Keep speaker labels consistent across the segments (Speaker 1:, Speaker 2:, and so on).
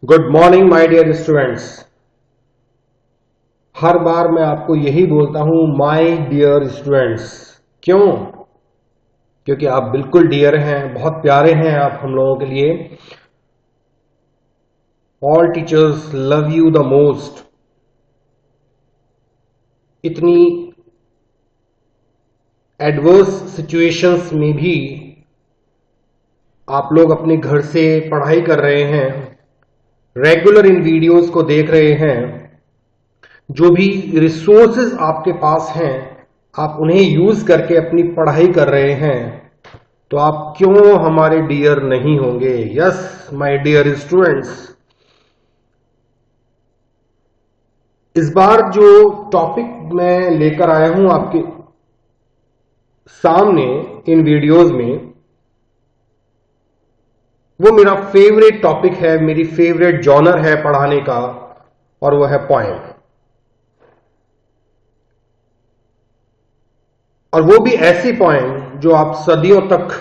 Speaker 1: Good morning my dear students. हर बार मैं आपको यही बोलता हूं माय डियर स्टूडेंट्स। क्यों? क्योंकि आप बिल्कुल डियर हैं, बहुत प्यारे हैं आप हम लोगों के लिए। All teachers love you the most. इतनी एडवर्स सिचुएशंस में भी आप लोग अपने घर से पढ़ाई कर रहे हैं, रेगुलर इन वीडियोस को देख रहे हैं। जो भी रिसोर्सेज आपके पास हैं आप उन्हें यूज करके अपनी पढ़ाई कर रहे हैं, तो आप क्यों हमारे डियर नहीं होंगे? यस माय डियर स्टूडेंट्स, इस बार जो टॉपिक मैं लेकर आया हूं आपके सामने इन वीडियोस में, वो मेरा फेवरेट टॉपिक है, मेरी फेवरेट जॉनर है पढ़ाने का, और वो है पोएम। और वो भी ऐसी पोएम जो आप सदियों तक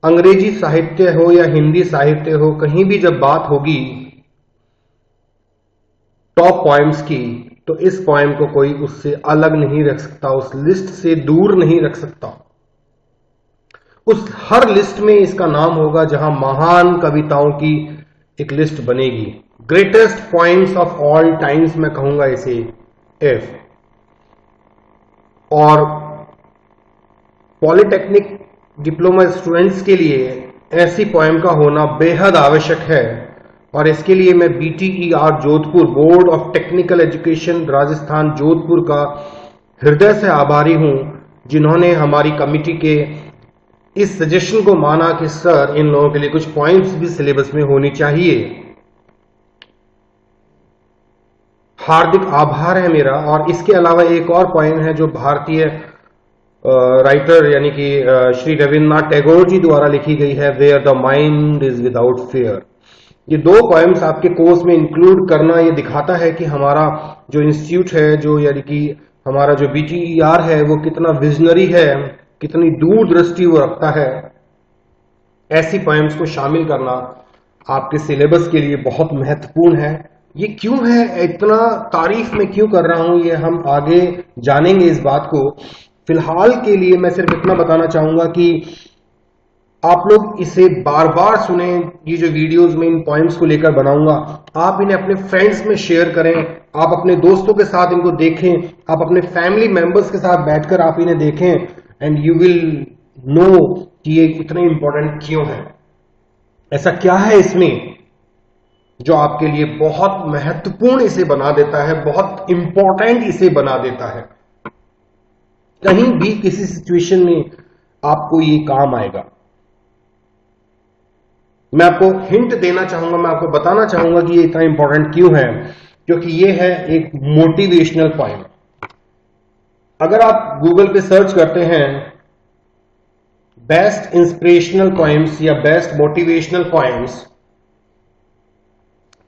Speaker 1: अंग्रेजी साहित्य हो या हिंदी साहित्य हो, कहीं भी जब बात होगी टॉप पोएम्स की, तो इस पोएम को कोई उससे अलग नहीं रख सकता, उस लिस्ट से दूर नहीं रख सकता। उस हर लिस्ट में इसका नाम होगा, जहां महान कविताओं की एक लिस्ट बनेगी। Greatest poems of all times मैं कहूंगा इसे, इफ। और पॉलिटेक्निक डिप्लोमा स्टूडेंट्स के लिए ऐसी पोएम का होना बेहद आवश्यक है। और इसके लिए मैं BTER Jodhpur, board of technical education Rajasthan Jodhpur का हृदय से आभारी हूं, जिन्होंने हमारी कमिटी के इस सजेशन को माना कि सर इन लोगों के लिए कुछ पॉइंट्स भी सिलेबस में होनी चाहिए। हार्दिक आभार है मेरा। और इसके अलावा एक और पोएम है जो भारतीय राइटर यानी कि श्री रविन्द्रनाथ टैगोर जी द्वारा लिखी गई है, where the mind is without fear. ये दो पोएम्स आपके कोर्स में इंक्लूड करना ये दिखाता है कि हमारा जो इंस्टीट्यूट है, जो यानी कि हमारा जो BTER है, वो कितना विजनरी है, कितनी दूरदृष्टि वो रखता है। ऐसी पोएम्स को शामिल करना आपके सिलेबस के लिए बहुत महत्वपूर्ण है। ये क्यों है, इतना तारीफ में क्यों कर रहा हूं, ये हम आगे जानेंगे इस बात को। फिलहाल के लिए मैं सिर्फ इतना बताना चाहूंगा कि आप लोग इसे बार बार सुने। ये जो वीडियोस में इन पॉइंट्स को लेकर बनाऊंगा, आप इन्हें अपने फ्रेंड्स में शेयर करें, आप अपने दोस्तों के साथ इनको देखें, आप अपने फैमिली मेंबर्स के साथ बैठकर आप इन्हें देखें, एंड यू विल नो कि ये इतने इंपॉर्टेंट क्यों है। ऐसा क्या है इसमें जो आपके लिए बहुत महत्वपूर्ण इसे बना देता है, बहुत इंपॉर्टेंट इसे बना देता है। कहीं भी किसी सिचुएशन में आपको ये काम आएगा। मैं आपको हिंट देना चाहूंगा, मैं आपको बताना चाहूंगा कि ये इतना इंपॉर्टेंट क्यों है, क्योंकि ये है एक मोटिवेशनल पोएम। अगर आप गूगल पे सर्च करते हैं बेस्ट इंस्पिरेशनल पोएम्स या बेस्ट मोटिवेशनल पोएम्स,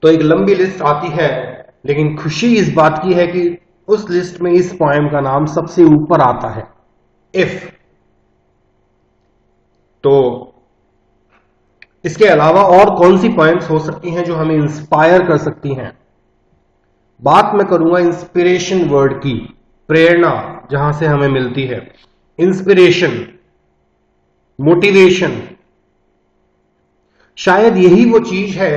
Speaker 1: तो एक लंबी लिस्ट आती है। लेकिन खुशी इस बात की है कि उस लिस्ट में इस पोएम का नाम सबसे ऊपर आता है, इफ। तो इसके अलावा और कौन सी पॉइंट्स हो सकती हैं जो हमें इंस्पायर कर सकती हैं? बात मैं करूंगा इंस्पिरेशन वर्ड की, प्रेरणा जहां से हमें मिलती है। इंस्पिरेशन, मोटिवेशन, शायद यही वो चीज है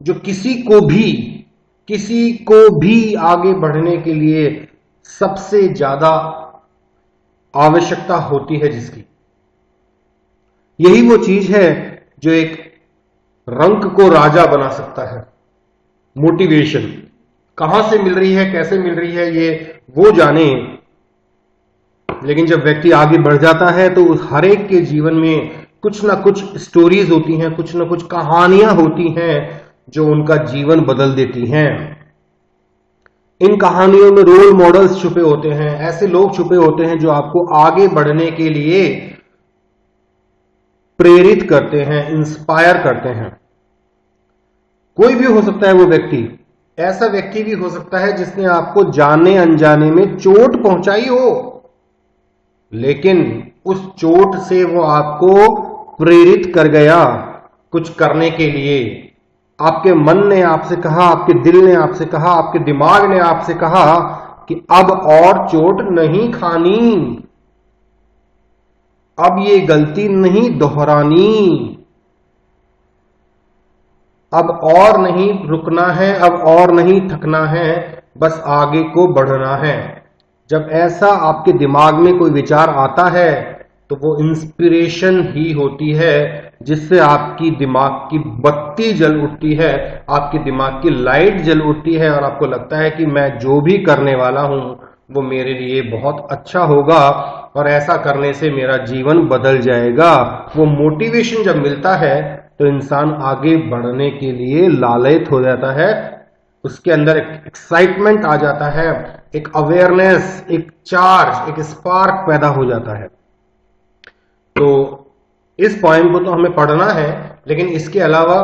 Speaker 1: जो किसी को भी आगे बढ़ने के लिए सबसे ज्यादा आवश्यकता होती है, जिसकी यही वो चीज है जो एक रंक को राजा बना सकता है। मोटिवेशन कहां से मिल रही है, कैसे मिल रही है, ये वो जाने। लेकिन जब व्यक्ति आगे बढ़ जाता है तो उस हर एक के जीवन में कुछ ना कुछ स्टोरीज होती हैं, कुछ ना कुछ कहानियां होती हैं जो उनका जीवन बदल देती हैं। इन कहानियों में रोल मॉडल्स छुपे होते हैं, ऐसे लोग छुपे होते हैं जो आपको आगे बढ़ने के लिए प्रेरित करते हैं, इंस्पायर करते हैं। कोई भी हो सकता है वो व्यक्ति, ऐसा व्यक्ति भी हो सकता है जिसने आपको जाने अनजाने में चोट पहुंचाई हो, लेकिन उस चोट से वो आपको प्रेरित कर गया कुछ करने के लिए। आपके मन ने आपसे कहा, आपके दिल ने आपसे कहा, आपके दिमाग ने आपसे कहा कि अब और चोट नहीं खानी, अब ये गलती नहीं दोहरानी, अब और नहीं रुकना है, अब और नहीं थकना है, बस आगे को बढ़ना है। जब ऐसा आपके दिमाग में कोई विचार आता है तो वो इंस्पिरेशन ही होती है, जिससे आपकी दिमाग की बत्ती जल उठती है, आपके दिमाग की लाइट जल उठती है और आपको लगता है कि मैं जो भी करने वाला हूं वो मेरे लिए बहुत अच्छा होगा और ऐसा करने से मेरा जीवन बदल जाएगा। वो मोटिवेशन जब मिलता है तो इंसान आगे बढ़ने के लिए लालयित हो जाता है, उसके अंदर एक एक्साइटमेंट आ जाता है, एक अवेयरनेस, एक चार्ज, एक स्पार्क पैदा हो जाता है। तो इस पॉइंट को तो हमें पढ़ना है, लेकिन इसके अलावा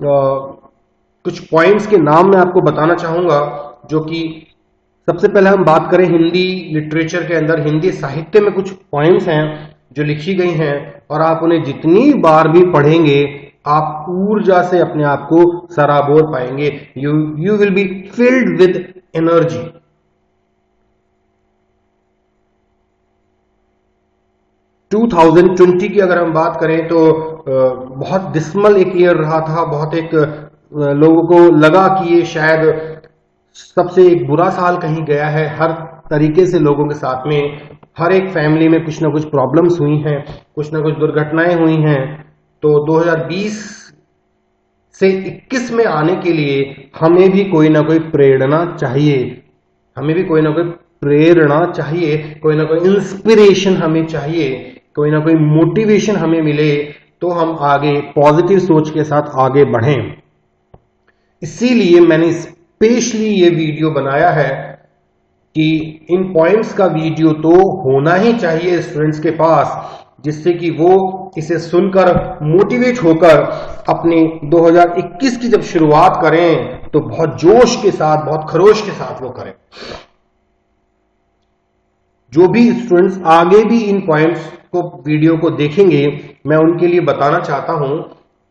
Speaker 1: कुछ पॉइंट्स के नाम मैं आपको बताना चाहूंगा, जो कि सबसे पहले हम बात करें हिंदी लिटरेचर के अंदर, हिंदी साहित्य में कुछ पॉइंट्स हैं जो लिखी गई हैं और आप उन्हें जितनी बार भी पढ़ेंगे आप ऊर्जा से अपने आप को सराबोर पाएंगे। You will be filled with energy. To 2020 की अगर हम बात करें तो बहुत डिस्मल एक ईयर रहा था। बहुत एक लोगों को लगा कि ये शायद सबसे एक बुरा साल कहीं गया है। हर तरीके से लोगों के साथ में, हर एक फैमिली में कुछ ना कुछ प्रॉब्लम्स हुई हैं, कुछ ना कुछ दुर्घटनाएं हुई हैं। तो 2020 से 21 में आने के लिए हमें भी कोई ना कोई प्रेरणा चाहिए, हमें भी कोई ना कोई प्रेरणा चाहिए, कोई ना कोई इंस्पिरेशन हमें चाहिए, कोई ना कोई मोटिवेशन हमें मिले तो हम आगे पॉजिटिव सोच के साथ आगे बढ़ें। इसीलिए मैंने स्पेशली ये वीडियो बनाया है कि इन पॉइंट्स का वीडियो तो होना ही चाहिए स्टूडेंट्स के पास, जिससे कि वो इसे सुनकर मोटिवेट होकर अपने 2021 की जब शुरुआत करें तो बहुत जोश के साथ, बहुत खरोश के साथ वो करें। जो भी स्टूडेंट्स आगे भी इन पॉइंट्स को, वीडियो को देखेंगे, मैं उनके लिए बताना चाहता हूं,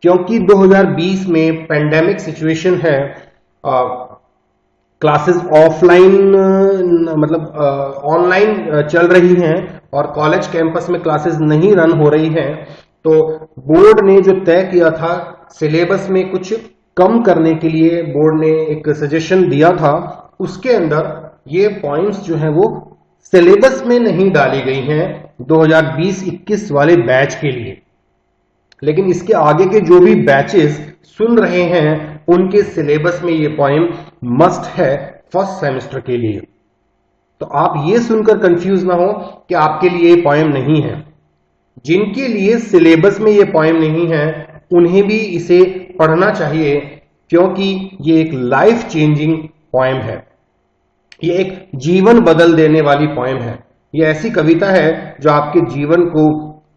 Speaker 1: क्योंकि 2020 में पेंडेमिक सिचुएशन है, क्लासेस ऑफलाइन मतलब ऑनलाइन चल रही हैं और कॉलेज कैंपस में क्लासेस नहीं रन हो रही हैं। तो बोर्ड ने जो तय किया था सिलेबस में कुछ कम करने के लिए, बोर्ड ने एक सजेशन दिया था, उसके अंदर ये पॉइंट्स जो हैं वो सिलेबस में नहीं डाली गई हैं 2020-21 वाले बैच के लिए। लेकिन इसके आगे के जो भी बैचेस सुन रहे हैं उनके सिलेबस में ये पॉइंट मस्ट है फर्स्ट सेमेस्टर के लिए। तो आप ये सुनकर कंफ्यूज ना हो कि आपके लिए ये पॉइंट नहीं है। जिनके लिए सिलेबस में ये पॉइंट नहीं है उन्हें भी इसे पढ़ना चाहिए, क्योंकि ये एक लाइफ चेंजिंग पॉइंट है, ये एक जीवन बदल देने वाली पॉइंट है। ये ऐसी कविता है जो आपके जीवन को,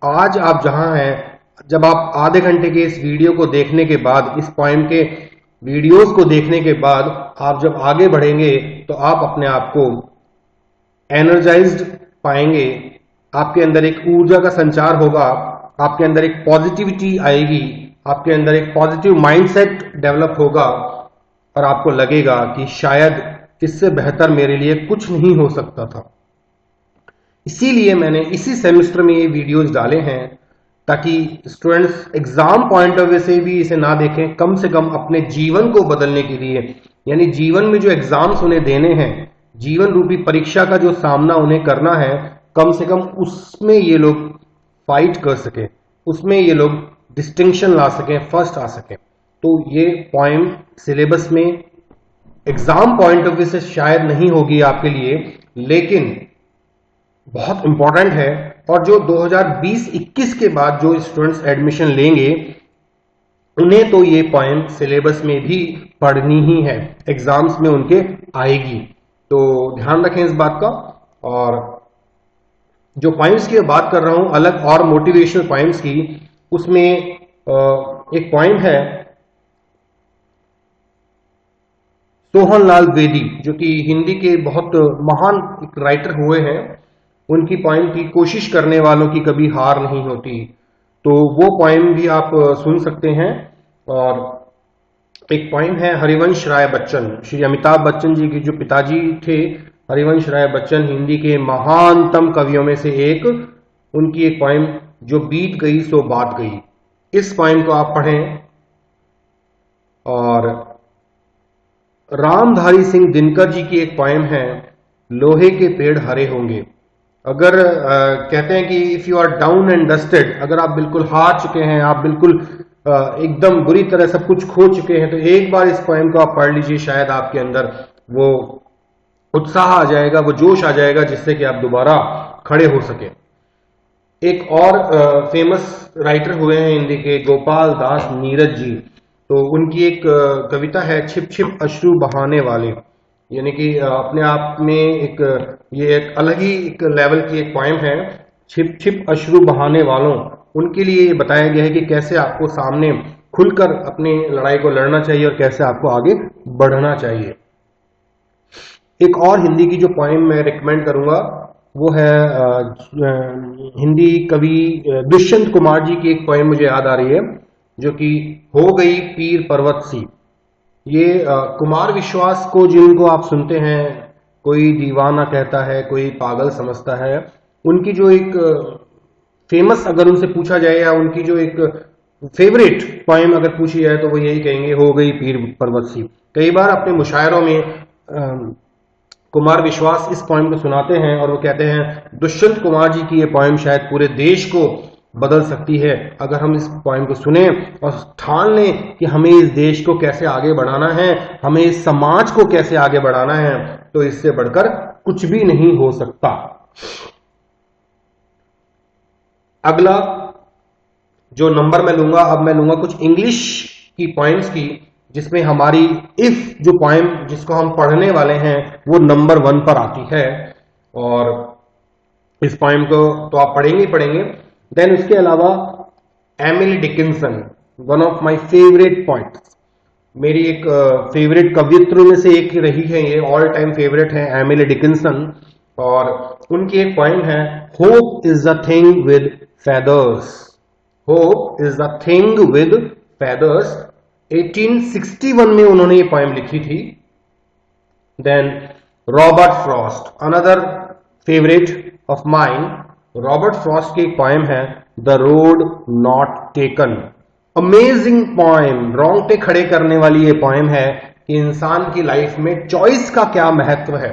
Speaker 1: आज आप जहां हैं, जब आप आधे घंटे के इस वीडियो को देखने के बाद, इस पॉइंट के वीडियोस को देखने के बाद आप जब आगे बढ़ेंगे तो आप अपने आप को एनर्जाइज्ड पाएंगे, आपके अंदर एक ऊर्जा का संचार होगा, आपके अंदर एक पॉजिटिविटी आएगी, आपके अंदर एक पॉजिटिव माइंडसेट डेवलप होगा और आपको लगेगा कि शायद इससे बेहतर मेरे लिए कुछ नहीं हो सकता था। इसीलिए मैंने इसी सेमेस्टर में ये वीडियोस डाले हैं, ताकि students exam point of view से भी इसे ना देखें, कम से कम अपने जीवन को बदलने के लिए, यानी जीवन में जो एग्जाम्स उन्हें देने हैं, जीवन रूपी परीक्षा का जो सामना उन्हें करना है, कम से कम उसमें ये लोग फाइट कर सके, उसमें ये लोग डिस्टिंक्शन ला सकें, फर्स्ट आ सकें। तो ये पॉइंट सिलेबस में एग्जाम पॉइंट ऑफ व्यू से शायद नहीं होगी आपके लिए, लेकिन बहुत इंपॉर्टेंट है। और जो 2020-21 के बाद जो स्टूडेंट्स एडमिशन लेंगे उन्हें तो ये पॉइंट सिलेबस में भी पढ़नी ही है, एग्जाम्स में उनके आएगी। तो ध्यान रखें इस बात का। और जो पॉइंट्स की बात कर रहा हूं अलग और मोटिवेशनल पॉइंट्स की, उसमें एक पॉइंट है सोहनलाल द्विवेदी, जो कि हिंदी के बहुत महान राइटर हुए हैं। उनकी पॉइंट की, कोशिश करने वालों की कभी हार नहीं होती। तो वो पोएम भी आप सुन सकते हैं। और एक पोएम है हरिवंश राय बच्चन, श्री अमिताभ बच्चन जी के जो पिताजी थे, हरिवंश राय बच्चन हिंदी के महानतम कवियों में से एक, उनकी एक पोएम जो बीत गई सो बात गई। इस पोएम को आप पढ़ें। और रामधारी सिंह दिनकर जी की एक पोएम है लोहे के पेड़ हरे होंगे। अगर कहते हैं कि if you are down and dusted, अगर आप बिल्कुल हार चुके हैं, आप बिल्कुल एकदम बुरी तरह सब कुछ खो चुके हैं, तो एक बार इस पोएम को आप पढ़ लीजिए, शायद आपके अंदर वो उत्साह आ जाएगा, वो जोश आ जाएगा, जिससे कि आप दोबारा खड़े हो सके। एक और फेमस राइटर हुए हैं हिंदी के, गोपाल दास नीरज जी। तो उनकी एक कविता है छिप छिप अश्रु बहाने वाले, यानी कि अपने आप में ये एक अलग ही एक लेवल की एक पोएम है, छिप छिप अश्रु बहाने वालों। उनके लिए ये बताया गया है कि कैसे आपको सामने खुलकर अपनी लड़ाई को लड़ना चाहिए और कैसे आपको आगे बढ़ना चाहिए। एक और हिंदी की जो पोएम मैं रिकमेंड करूंगा वो है हिंदी कवि दुष्यंत कुमार जी की एक पोएम मुझे याद आ रही है, जो कि हो गई पीर पर्वत सी। ये कुमार विश्वास को जिनको आप सुनते हैं, कोई दीवाना कहता है, कोई पागल समझता है, उनकी जो एक फेमस, अगर उनसे पूछा जाए, या उनकी जो एक फेवरेट पोएम अगर पूछी जाए, तो वो यही कहेंगे हो गई पीर पर्वत सी। कई बार अपने मुशायरों में कुमार विश्वास इस पोएम को सुनाते हैं और वो कहते हैं दुष्यंत कुमार जी की ये पोएम शायद पूरे देश को बदल सकती है। अगर हम इस पोएम को सुने और ठान लें कि हमें इस देश को कैसे आगे बढ़ाना है, हमें इस समाज को कैसे आगे बढ़ाना है, तो इससे बढ़कर कुछ भी नहीं हो सकता। अगला जो नंबर मैं लूंगा, अब मैं लूंगा कुछ इंग्लिश की पोएम्स की, जिसमें हमारी इफ जो पोएम जिसको हम पढ़ने वाले हैं वो नंबर 1 पर आती है। और इस पोएम को तो आप पढ़ेंगे ही पढ़ेंगे। देन उसके अलावा Emily Dickinson, one of my favourite poets, मेरी एक फेवरेट कवियत्रियों में से एक रही है, ये ऑल टाइम फेवरेट है एमिली डिकिंसन। और उनकी एक पोएम है hope is a thing with feathers. Hope is a thing with feathers, 1861 में उन्होंने ये पोएम लिखी थी। Then Robert Frost, another favourite of mine, Robert Frost की एक पोएम है the road not taken. Amazing poem, रोंगटे खड़े करने वाली ये पोएम है कि इंसान की लाइफ में चॉइस का क्या महत्व है।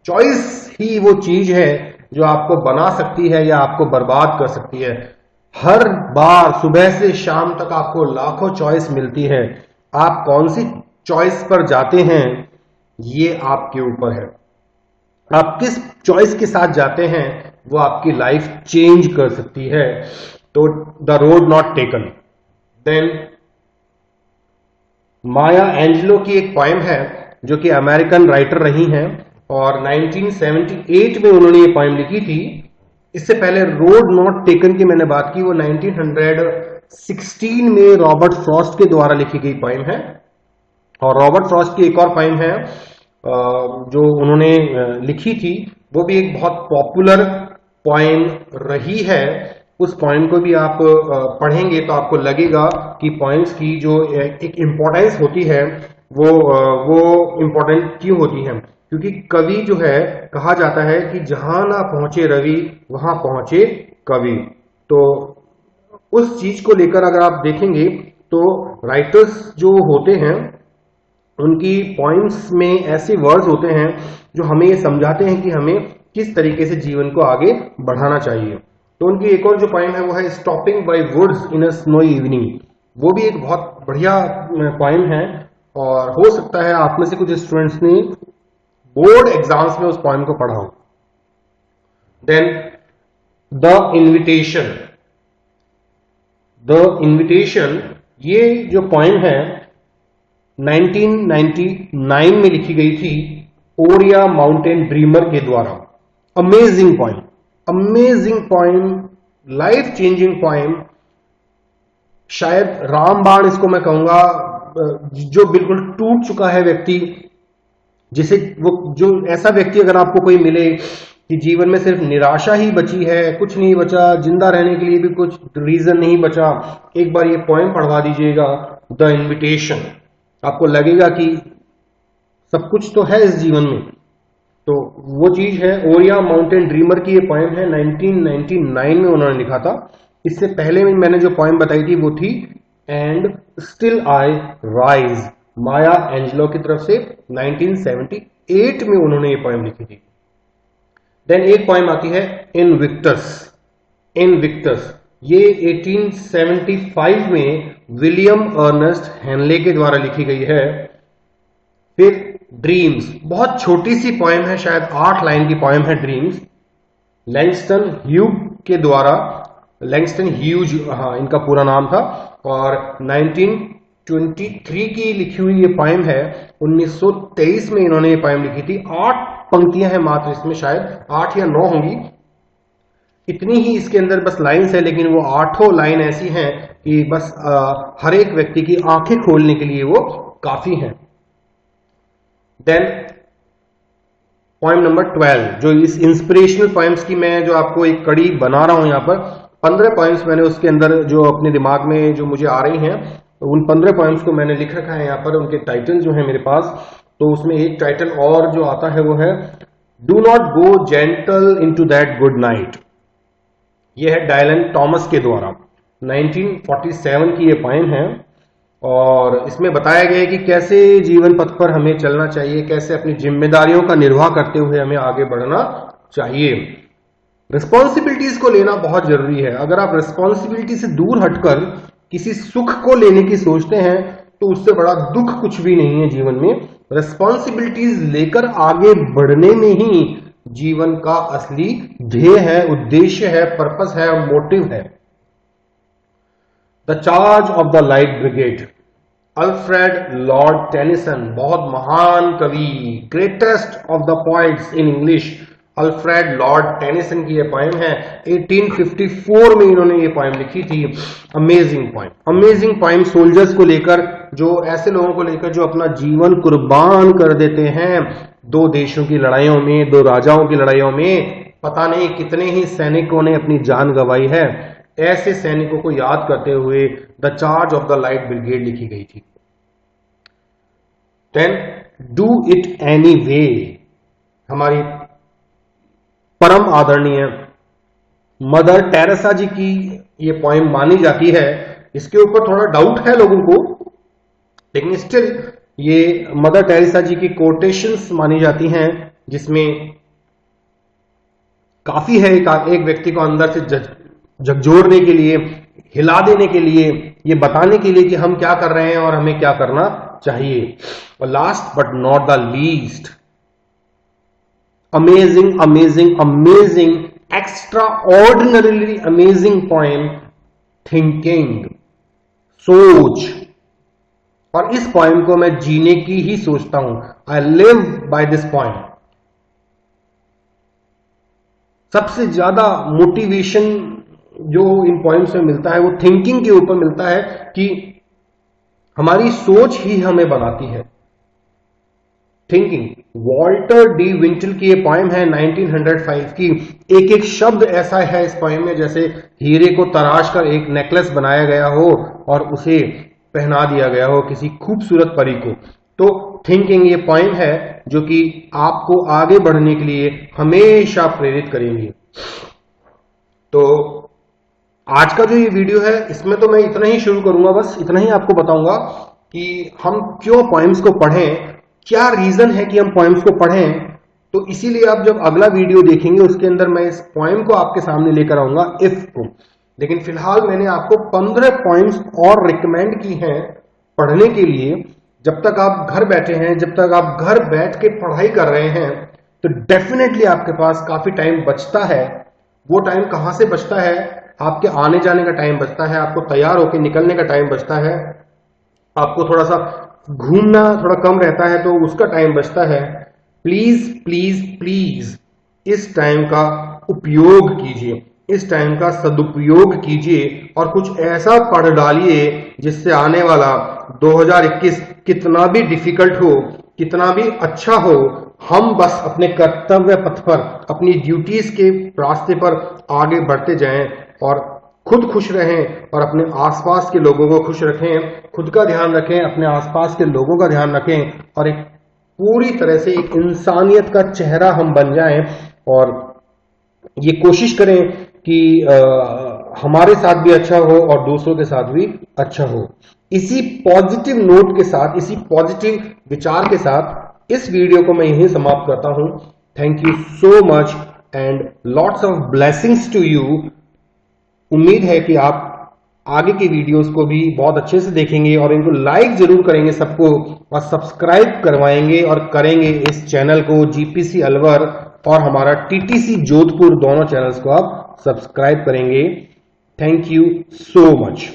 Speaker 1: चॉइस ही वो चीज है जो आपको बना सकती है या आपको बर्बाद कर सकती है। हर बार सुबह से शाम तक आपको लाखों चॉइस मिलती है, आप कौन सी चॉइस पर जाते हैं ये आपके ऊपर है। आप किस चॉइस के साथ जाते हैं वो आपकी लाइफ चेंज कर सकती है। तो the road not taken. Then Maya Angelou की एक पोएम है जो कि अमेरिकन राइटर रही हैं और 1978 में उन्होंने ये पोएम लिखी थी। इससे पहले रोड नॉट टेकन की मैंने बात की, वो 1916 में रॉबर्ट फ्रॉस्ट के द्वारा लिखी गई पोएम है। और रॉबर्ट फ्रॉस्ट की एक और पोएम है जो उन्होंने लिखी थी, वो भी एक बहुत पॉपुलर पोएम रही है। उस पोएम को भी आप पढ़ेंगे तो आपको लगेगा कि पोएम्स की जो एक इम्पोर्टेंस होती है वो इम्पोर्टेंट क्यों होती है। क्योंकि कवि जो है, कहा जाता है कि जहां ना पहुंचे रवि वहां पहुंचे कवि। तो उस चीज को लेकर अगर आप देखेंगे तो राइटर्स जो होते हैं उनकी पोइम्स में ऐसे वर्ड्स होते हैं जो हमें ये समझाते हैं कि हमें किस तरीके से जीवन को आगे बढ़ाना चाहिए। तो उनकी एक और जो पोइम है वो है stopping by woods in a snowy evening. वो भी एक बहुत बढ़िया पोइम है और हो सकता है आप में से कुछ स्टूडेंट्स ने बोर्ड एग्जाम्स में उस पोइम को पढ़ा हो। Then the invitation. The invitation ये जो पोइम है 1999 में लिखी गई थी ओरिया माउंटेन ड्रीमर के द्वारा। Amazing poem, life changing poem. शायद रामबाण इसको मैं कहूंगा, जो बिल्कुल टूट चुका है व्यक्ति, जिसे वो जो ऐसा व्यक्ति अगर आपको कोई मिले कि जीवन में सिर्फ निराशा ही बची है, कुछ नहीं बचा, जिंदा रहने के लिए भी कुछ रीजन नहीं बचा, एक बार ये पोएम पढ़वा दीजिएगा, द इनविटेशन। आपको लगेगा कि सब कुछ तो है इस जीवन में। तो वो चीज है। ओरिया माउंटेन ड्रीमर की ये पोएम है, 1999 में उन्होंने लिखा था। इससे पहले में मैंने जो पोएम बताई थी वो थी and still I rise, Maya Angelou की तरफ से, 1978 में उन्होंने ये पोएम लिखी थी। देन एक पोएम आती है इनविक्टस। इनविक्टस ये 1875 में विलियम अर्नेस्ट हेनले के द्वारा लिखी गई है। फिर ड्रीम्स, बहुत छोटी सी पोएम है, शायद 8 लाइन की पोएम है ड्रीम्स, लैंगस्टन ह्यूज के द्वारा, लैंगस्टन ह्यूज हाँ इनका पूरा नाम था, और 1923 की लिखी हुई ये पोएम है। 1923 में इन्होंने ये पोएम लिखी थी। 8 पंक्तियां हैं मात्र इसमें, शायद 8 या 9 होंगी, इतनी ही इसके अंदर बस लाइन्स है, लेकिन वो 8 लाइन ऐसी हैं कि बस हर एक व्यक्ति की आंखें खोलने के लिए वो काफी हैं। देन पॉइंट नंबर 12, जो इस इंस्पिरेशनल पॉइंट्स की मैं जो आपको एक कड़ी बना रहा हूं यहां पर, 15 पॉइंट्स मैंने उसके अंदर जो अपने दिमाग में जो मुझे आ रही हैं, उन 15 पॉइंट्स को मैंने लिख रखा है यहां पर, उनके टाइटल जो है मेरे पास। तो उसमें एक टाइटल और जो आता है वो है do not go gentle into that good night. ये है डायलन थॉमस के द्वारा, 1947 की ये पोएम है, और इसमें बताया गया है कि कैसे जीवन पथ पर हमें चलना चाहिए, कैसे अपनी जिम्मेदारियों का निर्वाह करते हुए हमें आगे बढ़ना चाहिए। रिस्पॉन्सिबिलिटीज को लेना बहुत जरूरी है। अगर आप रिस्पॉन्सिबिलिटी से दूर हटकर किसी सुख को लेने की सोचते हैं तो उससे बड़ा दुख कुछ भी नहीं है जीवन में। रिस्पॉन्सिबिलिटीज लेकर आगे बढ़ने में ही जीवन का असली ध्येय है, उद्देश्य है, पर्पस है, मोटिव है। The charge of the light brigade, Alfred Lord Tennyson, बहुत महान कवि, greatest of the poets in English, Alfred Lord Tennyson की ये पोएम है। 1854 में इन्होंने ये पोएम लिखी थी। Amazing poem, amazing poem soldiers को लेकर, जो ऐसे लोगों को लेकर जो अपना जीवन कुर्बान कर देते हैं 2 देशों की लड़ाइयों में, 2 राजाओं की लड़ाइयों में, पता नहीं कितने ही सैनिकों ने अपनी जान गंवाई है। ऐसे सैनिकों को याद करते हुए the charge of the light brigade लिखी गई थी। Then do it anyway, हमारी परम आदरणीय मदर टेरेसा जी की ये पोएम मानी जाती है। इसके ऊपर थोड़ा डाउट है लोगों को, लेकिन स्टिल ये मदर टेरेसा जी की कोटेशंस मानी जाती हैं, जिसमें काफी है एक व्यक्ति को अंदर से झकझोरने के लिए, हिला देने के लिए, ये बताने के लिए कि हम क्या कर रहे हैं और हमें क्या करना चाहिए। और last but not the least, amazing amazing amazing extra ordinarily amazing poem, thinking, सोच। और इस पोएम को मैं जीने की ही सोचता हूं। I live by this poem. सबसे ज्यादा मोटिवेशन जो इन पोएम्स में मिलता है वो थिंकिंग के ऊपर मिलता है, कि हमारी सोच ही हमें बनाती है। थिंकिंग, वॉल्टर डी विंटल की ये पोएम है 1905 की। एक एक शब्द ऐसा है इस पोएम में जैसे हीरे को तराश कर एक नेकलेस बनाया गया हो और उसे पहना दिया गया हो किसी खूबसूरत परी को। तो थिंकिंग ये पोएम है जो कि आपको आगे बढ़ने के लिए हमेशा प्रेरित करेंगी। तो आज का जो ये वीडियो है इसमें तो मैं इतना ही शुरू करूंगा, बस इतना ही आपको बताऊंगा कि हम क्यों पोएम्स को पढ़ें, क्या रीजन है कि हम पोएम्स को पढ़ें। तो इसीलिए आप जब अगला वीडियो देखेंगे उसके अंदर मैं इस पोएम को आपके सामने लेकर आऊंगा, इफ को। लेकिन फिलहाल मैंने आपको 15 पॉइंट्स और रिकमेंड की हैं पढ़ने के लिए। जब तक आप घर बैठे हैं, जब तक आप घर बैठ के पढ़ाई कर रहे हैं, तो डेफिनेटली आपके पास काफी टाइम बचता है। वो टाइम कहां से बचता है? आपके आने जाने का टाइम बचता है, आपको तैयार होकर निकलने का टाइम बचता है, आपको थोड़ा सा घूमना थोड़ा कम रहता है तो उसका टाइम बचता है। प्लीज प्लीज प्लीज इस टाइम का उपयोग कीजिए, इस टाइम का सदुपयोग कीजिए और कुछ ऐसा पढ़ डालिए जिससे आने वाला 2021 कितना भी डिफिकल्ट हो, कितना भी अच्छा हो, हम बस अपने कर्तव्य पथ पर, अपनी ड्यूटीज के रास्ते पर आगे बढ़ते जाएं और खुद खुश रहें और अपने आसपास के लोगों को खुश रखें, खुद का ध्यान रखें, अपने आसपास के लोगों का ध्यान रखें और एक पूरी तरह से एक इंसानियत का चेहरा हम बन जाएं और ये कोशिश करें कि हमारे साथ भी अच्छा हो और दूसरों के साथ भी अच्छा हो। इसी पॉजिटिव नोट के साथ, इसी पॉजिटिव विचार के साथ इस वीडियो को मैं यहीं समाप्त करता हूं। Thank you so much and lots of blessings to you. उम्मीद है कि आप आगे की वीडियोस को भी बहुत अच्छे से देखेंगे और इनको लाइक जरूर करेंगे सबको, और सब्सक्राइब करवाएंगे और करेंगे इस चैनल को। जीपीसी अलवर और हमारा टीटीसी जोधपुर दोनों चैनल्स को आप सब्सक्राइब करेंगे। Thank you so much.